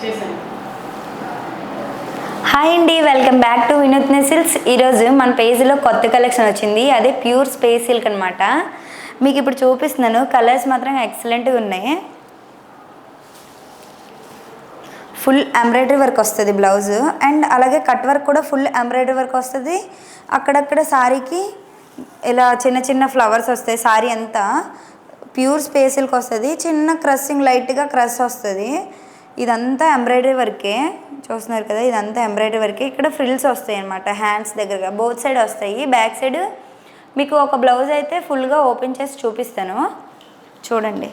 చేశాను. హాయ్ అండి, welcome back to వినూత్న సిల్క్స్. ఈరోజు మన పేజ్లో కొత్త కలెక్షన్ వచ్చింది. అదే ప్యూర్ స్పేస్ సిల్క్ అనమాట. మీకు ఇప్పుడు చూపిస్తున్నాను. కలర్స్ మాత్రం ఎక్సలెంట్గా ఉన్నాయి. ఫుల్ ఎంబ్రాయిడరీ వర్క్ వస్తుంది బ్లౌజ్, అండ్ అలాగే కట్ వర్క్ కూడా ఫుల్ ఎంబ్రాయిడరీ వర్క్ వస్తుంది. అక్కడక్కడ శారీకి ఇలా చిన్న చిన్న ఫ్లవర్స్ వస్తాయి. శారీ అంతా ప్యూర్ స్పేస్ సిల్క్ వస్తుంది. చిన్న క్రస్సింగ్, లైట్గా క్రస్ వస్తుంది. ఇదంతా ఎంబ్రాయిడరీ వర్కే చూస్తున్నారు కదా. ఇదంతా ఎంబ్రాయిడరీ వర్కే. ఇక్కడ ఫ్రిల్స్ వస్తాయి అన్నమాట. హ్యాండ్స్ దగ్గరగా బోత్ సైడ్ వస్తాయి. బ్యాక్ సైడ్ మీకు ఒక బ్లౌజ్ అయితే ఫుల్గా ఓపెన్ చేసి చూపిస్తాను చూడండి.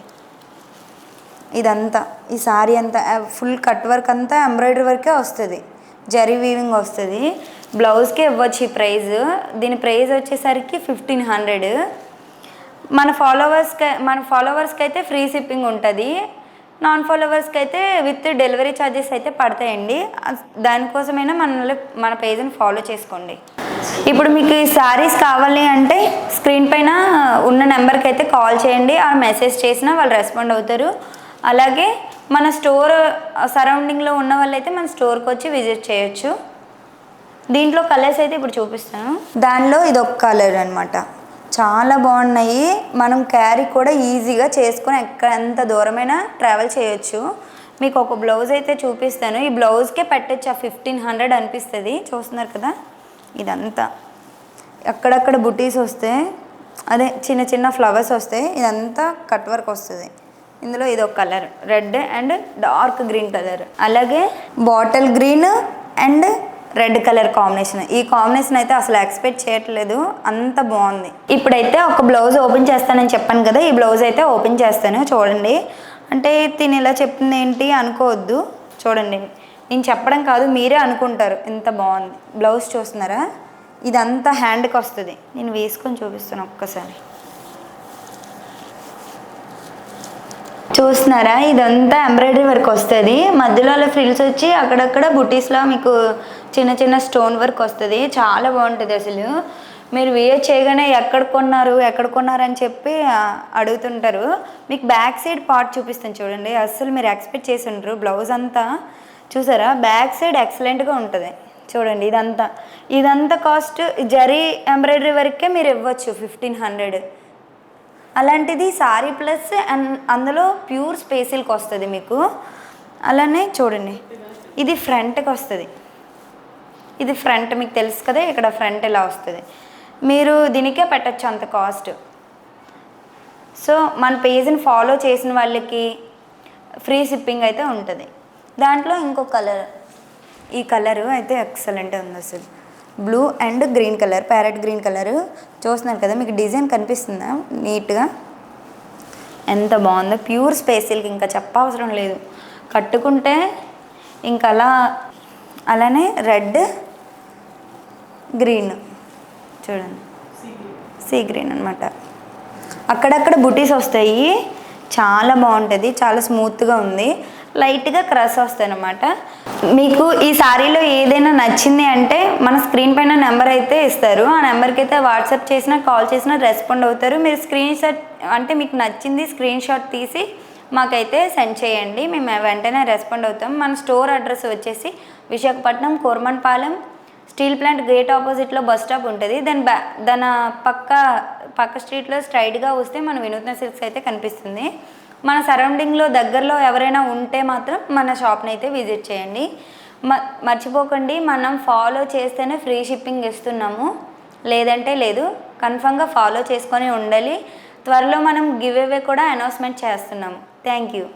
ఇదంతా ఈ శారీ అంతా ఫుల్ కట్ వర్క్ అంతా ఎంబ్రాయిడరీ వర్కే వస్తుంది. జరీ వీవింగ్ వస్తుంది. బ్లౌజ్కే ఇవ్వచ్చు ఈ ప్రైజ్. దీని ప్రైజ్ వచ్చేసరికి 1500. మన ఫాలోవర్స్కి అయితే ఫ్రీ షిప్పింగ్ ఉంటుంది. నాన్ ఫాలోవర్స్కి అయితే విత్ డెలివరీ ఛార్జెస్ అయితే పడతాయండి. దానికోసమైనా మన పేజ్ని ఫాలో చేసుకోండి. ఇప్పుడు మీకు ఈ శారీస్ కావాలి అంటే స్క్రీన్ పైన ఉన్న నెంబర్కి అయితే కాల్ చేయండి. ఆ మెసేజ్ చేసినా వాళ్ళు రెస్పాండ్ అవుతారు. అలాగే మన స్టోర్ సరౌండింగ్లో ఉన్న వాళ్ళైతే మన స్టోర్కి వచ్చి విజిట్ చేయొచ్చు. దీంట్లో కలర్స్ అయితే ఇప్పుడు చూపిస్తాను. దానిలో ఇది ఒక కలర్ అనమాట. చాలా బాగున్నాయి. మనం క్యారీ కూడా ఈజీగా చేసుకొని ఎంత దూరమైనా ట్రావెల్ చేయొచ్చు. మీకు ఒక బ్లౌజ్ అయితే చూపిస్తాను. ఈ బ్లౌజ్కే పెట్టచ్చు. 1500 అనిపిస్తుంది. చూస్తున్నారు కదా. ఇదంతా అక్కడక్కడ బుటీస్ వస్తాయి. అదే చిన్న చిన్న ఫ్లవర్స్ వస్తాయి. ఇదంతా కట్ వర్క్ వస్తుంది. ఇందులో ఇది ఒక colour red and dark green colour, అలాగే bottle green and red colour combination. ఈ కాంబినేషన్ అయితే అసలు ఎక్స్పెక్ట్ చేయట్లేదు, అంత బాగుంది. ఇప్పుడైతే ఒక బ్లౌజ్ ఓపెన్ చేస్తానని చెప్పాను కదా. ఈ బ్లౌజ్ అయితే ఓపెన్ చేస్తాను చూడండి. అంటే తిని ఇలా చెప్తుంది ఏంటి అనుకోవద్దు. చూడండి, నేను చెప్పడం కాదు, మీరే అనుకుంటారు ఎంత బాగుంది. బ్లౌజ్ చూస్తున్నారా. ఇదంతా హ్యాండ్కి వస్తుంది. నేను వేసుకొని చూపిస్తాను ఒక్కసారి. చూస్తున్నారా, ఇదంతా ఎంబ్రాయిడరీ వర్క్ వస్తుంది. మధ్యలో అలా ఫ్రిల్స్ వచ్చి అక్కడక్కడ బుటీస్లో మీకు చిన్న చిన్న స్టోన్ వర్క్ వస్తుంది. చాలా బాగుంటుంది. అసలు మీరు వేర్ చేయగానే ఎక్కడ కొన్నారు అని చెప్పి అడుగుతుంటారు. మీకు బ్యాక్ సైడ్ పార్ట్ చూపిస్తాను చూడండి. అసలు మీరు ఎక్స్పెక్ట్ చేసి ఉండరు. బ్లౌజ్ అంతా చూసారా, బ్యాక్ సైడ్ ఎక్సలెంట్గా ఉంటుంది చూడండి. ఇదంతా కాస్ట్ జరీ ఎంబ్రాయిడరీ వర్కే మీరు ఇవ్వచ్చు 1500. అలాంటిది సారీ ప్లస్ అందులో ప్యూర్ స్పేస్ సిల్క్ వస్తుంది మీకు. అలానే చూడండి, ఇది ఫ్రంట్కి వస్తుంది. ఇది ఫ్రంట్ మీకు తెలుసు కదా. ఇక్కడ ఫ్రంట్ ఇలా వస్తుంది. మీరు దీనికే పెట్టచ్చు అంత కాస్ట్. సో మన పేజ్ని ఫాలో చేసిన వాళ్ళకి ఫ్రీ షిప్పింగ్ అయితే ఉంటుంది. దాంట్లో ఇంకో కలర్, ఈ కలరు అయితే ఎక్సలెంట్ ఉంది అసలు. Blue and green colour, parrot green colour. చూస్తున్నారు కదా, మీకు డిజైన్ కనిపిస్తుందా నీట్గా. ఎంత బాగుందో. ప్యూర్ స్పేస్ సిల్క్, ఇంకా చెప్పవసరం లేదు. కట్టుకుంటే ఇంకా అలానే రెడ్ గ్రీన్ చూడండి, సీ గ్రీన్ అనమాట. అక్కడక్కడ బుటీస్ వస్తాయి. చాలా బాగుంటుంది. చాలా స్మూత్గా ఉంది. లైట్గా క్రష్ వస్తాయి అన్నమాట. మీకు ఈ శారీలో ఏదైనా నచ్చింది అంటే మన స్క్రీన్ పైన నెంబర్ అయితే ఇస్తారు. ఆ నెంబర్కి అయితే వాట్సాప్ చేసినా కాల్ చేసినా రెస్పాండ్ అవుతారు. మీరు స్క్రీన్ షాట్ అంటే మీకు నచ్చింది స్క్రీన్ షాట్ తీసి మాకైతే సెండ్ చేయండి. మేము వెంటనే రెస్పాండ్ అవుతాం. మన స్టోర్ అడ్రస్ వచ్చేసి Visakhapatnam Kurmannapalem steel plant gate ఆపోజిట్లో బస్ స్టాప్ ఉంటుంది. దాని పక్క స్ట్రీట్లో స్ట్రైట్గా వస్తే మన వినూత్న సిల్క్స్ అయితే కనిపిస్తుంది. మన సరౌండింగ్లో దగ్గరలో ఎవరైనా ఉంటే మాత్రం మన షాప్ని అయితే విజిట్ చేయండి. మర్చిపోకండి, మనం ఫాలో చేస్తేనే ఫ్రీ షిప్పింగ్ ఇస్తున్నాము, లేదంటే లేదు. కన్ఫర్మ్గా ఫాలో చేసుకొని ఉండాలి. త్వరలో మనం గివ్ అవే కూడా అనౌన్స్మెంట్ చేస్తున్నాము. Thank you.